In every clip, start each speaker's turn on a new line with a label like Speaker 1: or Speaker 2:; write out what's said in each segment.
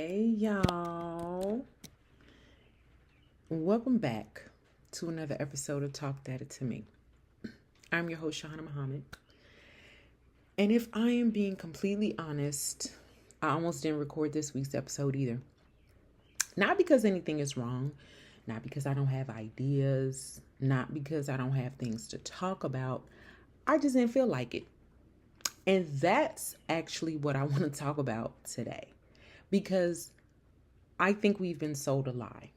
Speaker 1: Hey, y'all. Welcome back to another episode of Talk Data to Me. I'm your host, Shahana Muhammad. And if I am being completely honest, I almost didn't record this week's episode either. Not because anything is wrong, not because I don't have ideas, not because I don't have things to talk about. I just didn't feel like it. And that's actually what I want to talk about today. Because I think we've been sold a lie.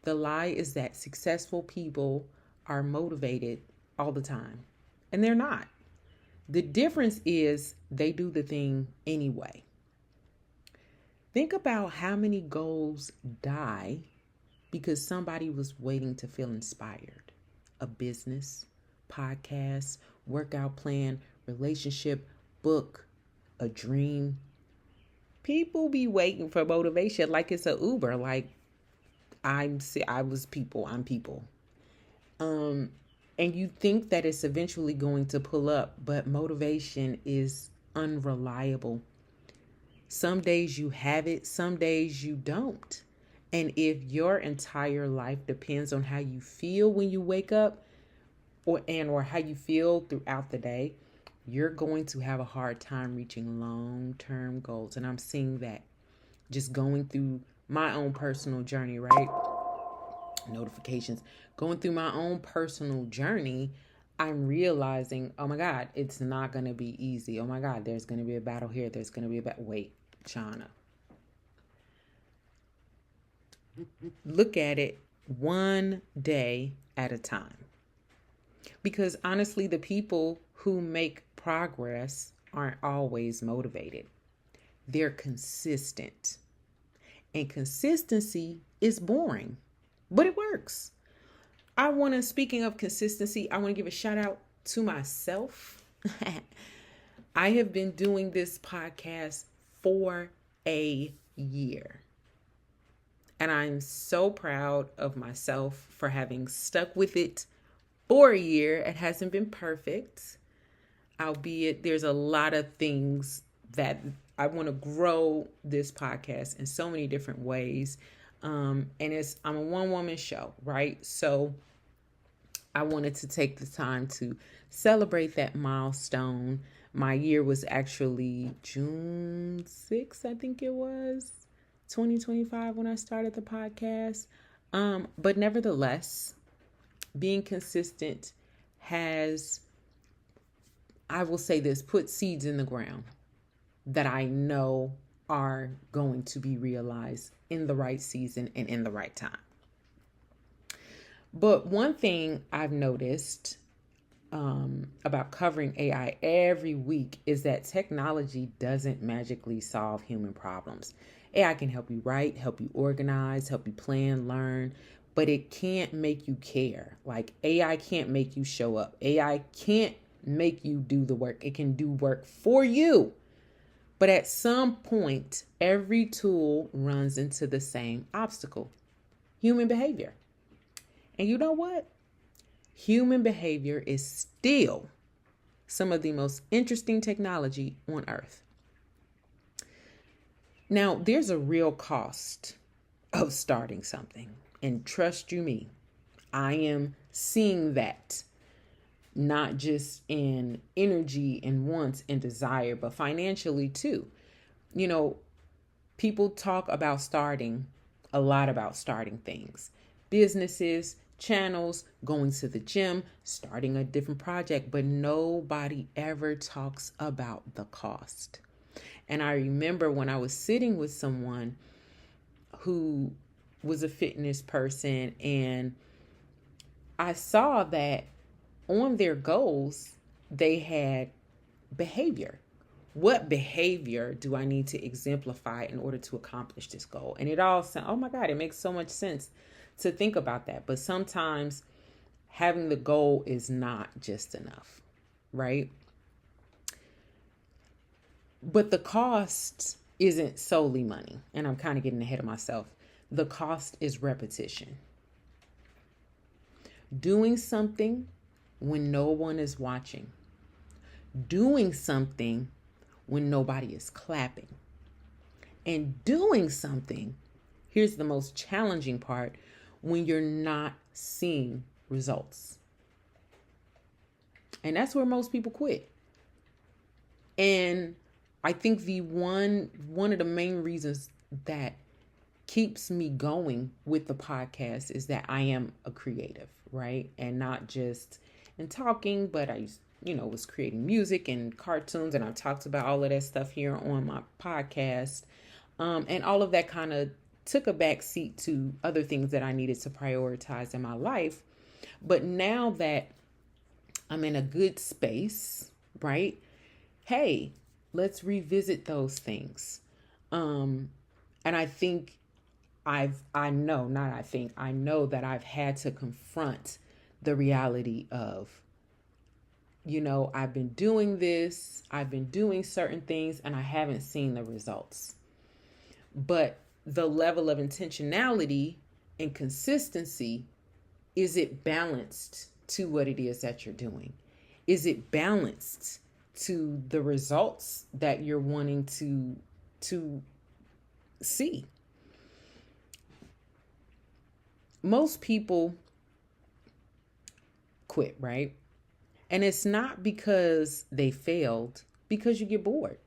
Speaker 1: The lie is that successful people are motivated all the time, and they're not. The difference is they do the thing anyway. Think about how many goals die because somebody was waiting to feel inspired. A business, podcast, workout plan, relationship, book, a dream. People be waiting for motivation like it's a Uber. Like I'm people. And you think that it's eventually going to pull up, but motivation is unreliable. Some days you have it, some days you don't. And if your entire life depends on how you feel when you wake up or how you feel throughout the day, you're going to have a hard time reaching long-term goals. And I'm seeing that just going through my own personal journey, right? Notifications. Going through my own personal journey, I'm realizing, oh my God, it's not going to be easy. Oh my God, there's going to be a battle here. There's going to be a battle. Wait, Shauna. Look at it one day at a time. Because honestly, the people who make progress aren't always motivated. They're consistent. And consistency is boring, but it works. Speaking of consistency, I want to give a shout out to myself. I have been doing this podcast for a year. And I'm so proud of myself for having stuck with it for a year. It hasn't been perfect, albeit there's a lot of things that I want to grow this podcast in so many different ways. And I'm a one-woman show, right? So I wanted to take the time to celebrate that milestone. My year was actually June 6th, I think it was, 2025 when I started the podcast. But nevertheless, being consistent has, I will say this, put seeds in the ground that I know are going to be realized in the right season and in the right time. But one thing I've noticed about covering AI every week is that technology doesn't magically solve human problems. AI can help you write, help you organize, help you plan, learn, but it can't make you care. Like AI can't make you show up. AI can't make you do the work. It can do work for you. But at some point, every tool runs into the same obstacle: human behavior. And you know what? Human behavior is still some of the most interesting technology on earth. Now, there's a real cost of starting something. And trust you me, I am seeing that not just in energy and wants and desire, but financially too. You know, people talk about a lot about starting things, businesses, channels, going to the gym, starting a different project, but nobody ever talks about the cost. And I remember when I was sitting with someone who was a fitness person, and I saw that on their goals, they had behavior. What behavior do I need to exemplify in order to accomplish this goal? And it all sounds, oh my God, it makes so much sense to think about that. But sometimes having the goal is not just enough, right? But the cost isn't solely money. And I'm kind of getting ahead of myself. The cost is repetition. Doing something when no one is watching. Doing something when nobody is clapping. and doing something. Here's the most challenging part: when you're not seeing results. And that's where most people quit. And I think the one of the main reasons that keeps me going with the podcast is that I am a creative, right? And not just in talking, but I was creating music and cartoons, and I've talked about all of that stuff here on my podcast. And all of that kind of took a back seat to other things that I needed to prioritize in my life. But now that I'm in a good space, right? Hey, let's revisit those things. And I think I know that I've had to confront the reality of, I've been doing this, I've been doing certain things, and I haven't seen the results. But the level of intentionality and consistency, is it balanced to what it is that you're doing? Is it balanced to the results that you're wanting to see? Most people quit, right? And it's not because they failed, because you get bored.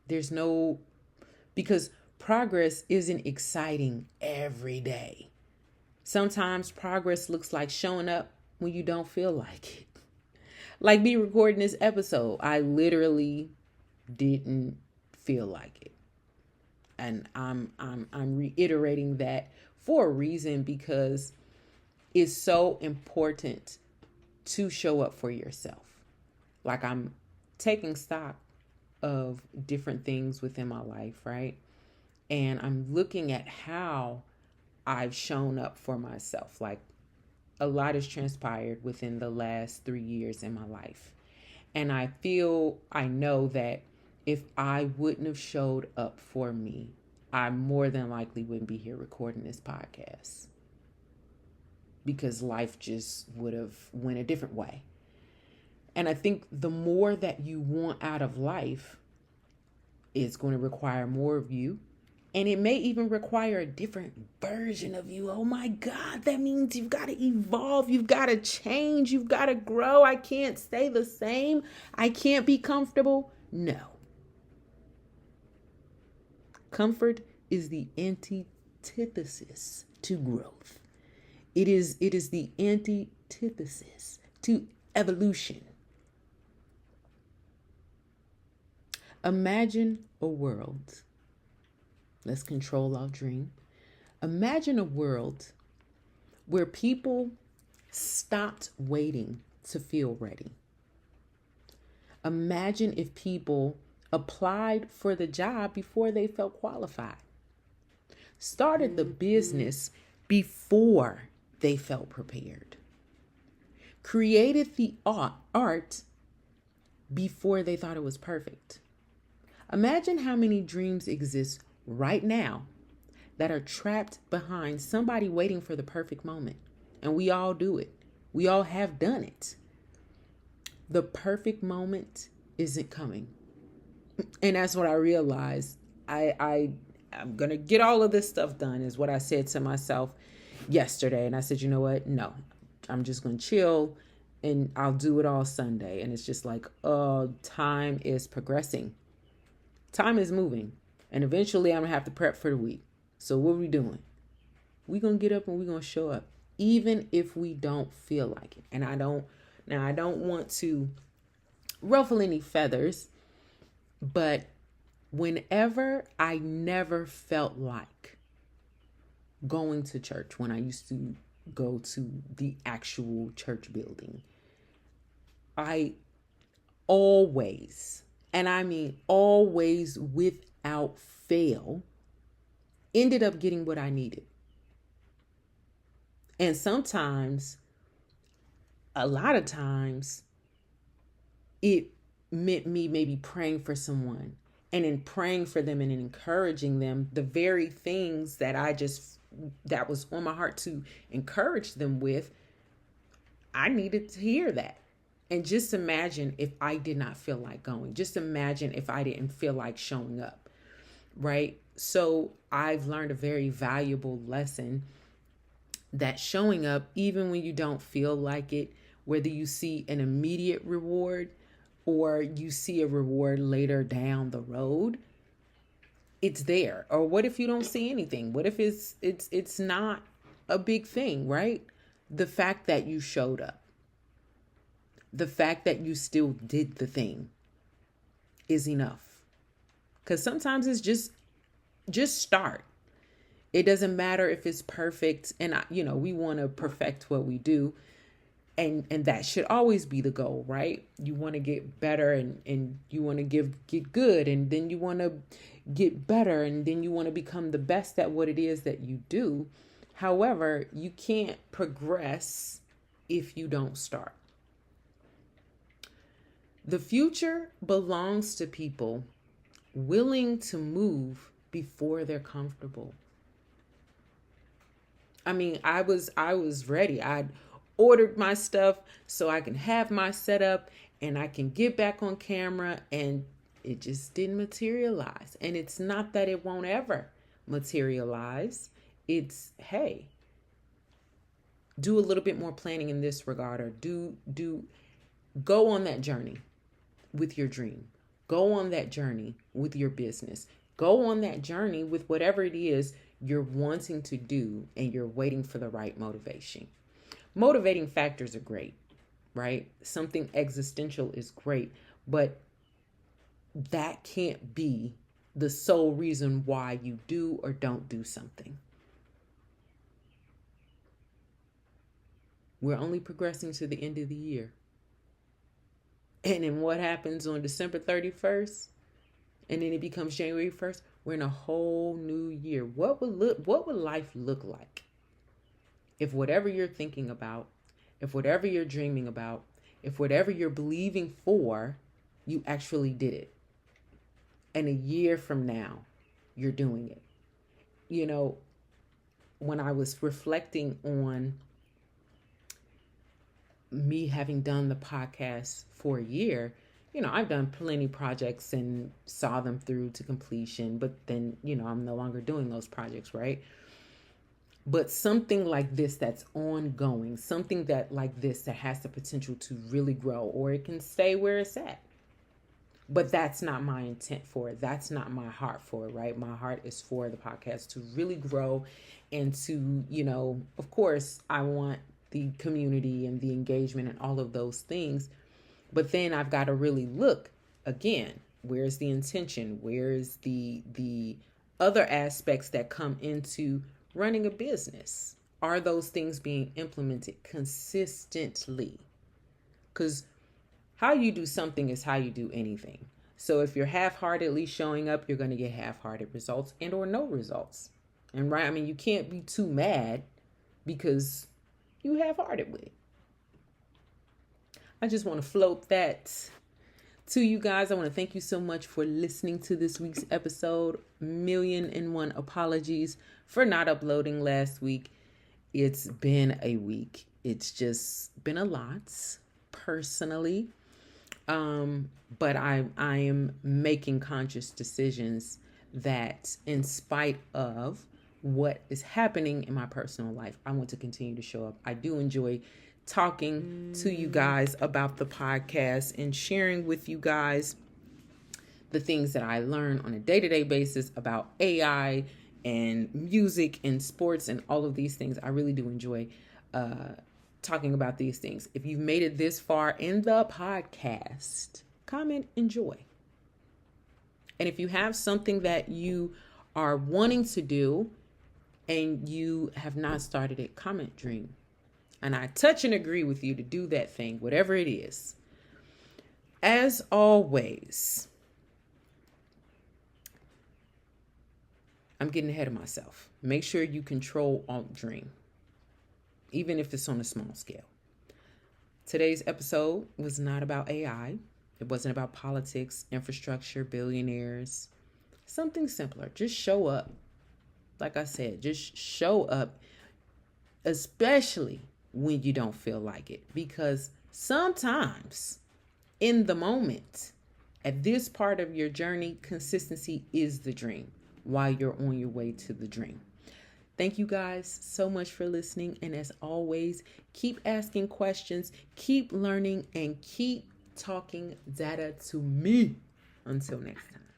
Speaker 1: Because progress isn't exciting every day. Sometimes progress looks like showing up when you don't feel like it. Like me recording this episode, I literally didn't feel like it. And I'm reiterating that for a reason, because it's so important to show up for yourself. Like, I'm taking stock of different things within my life, right? And I'm looking at how I've shown up for myself. Like, a lot has transpired within the last 3 years in my life. And I know that if I wouldn't have showed up for me, I more than likely wouldn't be here recording this podcast, because life just would have went a different way. And I think the more that you want out of life, it's going to require more of you. And it may even require a different version of you. Oh my God, that means you've got to evolve. You've got to change. You've got to grow. I can't stay the same. I can't be comfortable. No. Comfort is the antithesis to growth. It is the antithesis to evolution. Imagine a world. Let's control our dream. Imagine a world where people stopped waiting to feel ready. Imagine if people applied for the job before they felt qualified. Started the business before they felt prepared. Created the art before they thought it was perfect. Imagine how many dreams exist right now that are trapped behind somebody waiting for the perfect moment. And we all do it. We all have done it. The perfect moment isn't coming. And that's what I realized. I'm going to get all of this stuff done, is what I said to myself yesterday. And I said, you know what? No, I'm just going to chill and I'll do it all Sunday. And it's just like, time is progressing. Time is moving. And eventually I'm going to have to prep for the week. So what are we doing? We're going to get up and we're going to show up, even if we don't feel like it. And I don't want to ruffle any feathers, but whenever I never felt like going to church, when I used to go to the actual church building, I always, and I mean always without fail, ended up getting what I needed. And sometimes, a lot of times, it meant me maybe praying for someone, and in praying for them and in encouraging them, the very things that that was on my heart to encourage them with, I needed to hear that. And just imagine if I did not feel like going. Just imagine if I didn't feel like showing up. right? So I've learned a very valuable lesson that showing up, even when you don't feel like it, whether you see an immediate reward or you see a reward later down the road, it's there. Or what if you don't see anything? What if it's not a big thing, right? The fact that you showed up, the fact that you still did the thing is enough. Because sometimes it's just start. It doesn't matter if it's perfect. And we want to perfect what we do. And that should always be the goal, right? You want to get better and you want to get good, and then you want to get better, and then you want to become the best at what it is that you do. However, you can't progress if you don't start. The future belongs to people willing to move before they're comfortable. I mean, I was ready. I'd ordered my stuff so I can have my setup and I can get back on camera, and it just didn't materialize. And it's not that it won't ever materialize. It's, hey, do a little bit more planning in this regard, or go on that journey with your dream. Go on that journey with your business. Go on that journey with whatever it is you're wanting to do, and you're waiting for the right motivation. Motivating factors are great, right? Something existential is great, but that can't be the sole reason why you do or don't do something. We're only progressing to the end of the year. And then what happens on December 31st? And then it becomes January 1st. We're in a whole new year. What would life look like if whatever you're thinking about, if whatever you're dreaming about, if whatever you're believing for, you actually did it? And a year from now, you're doing it. When I was reflecting on me having done the podcast for a year, I've done plenty projects and saw them through to completion, but then, I'm no longer doing those projects, right? But something like this that's ongoing, something that like this that has the potential to really grow, or it can stay where it's at. But that's not my intent for it. That's not my heart for it, right? My heart is for the podcast to really grow and to, of course, I want the community and the engagement and all of those things. But then I've got to really look again, where's the intention? Where's the other aspects that come into running a business? Are those things being implemented consistently? Because how you do something is how you do anything. So if you're half-heartedly showing up, you're going to get half-hearted results and or no results. And right, I mean, you can't be too mad because you half-hearted with it. I just want to float that to you guys. I want to thank you so much for listening to this week's episode. 1,000,001 apologies for not uploading last week. It's been a week. It's just been a lot personally. But I am making conscious decisions that, in spite of what is happening in my personal life, I want to continue to show up. I do enjoy talking to you guys about the podcast and sharing with you guys the things that I learn on a day-to-day basis about AI and music and sports and all of these things. I really do enjoy talking about these things. If you've made it this far in the podcast, comment, enjoy. And if you have something that you are wanting to do and you have not started it, comment, dream. And I touch and agree with you to do that thing, whatever it is. As always, I'm getting ahead of myself. Make sure you control, alt, dream, even if it's on a small scale. Today's episode was not about AI. It wasn't about politics, infrastructure, billionaires. Something simpler. Just show up. Like I said, just show up, especially when you don't feel like it. Because sometimes in the moment, at this part of your journey, consistency is the dream. while you're on your way to the dream. Thank you guys so much for listening. And as always, keep asking questions, keep learning, and keep talking data to me. Until next time.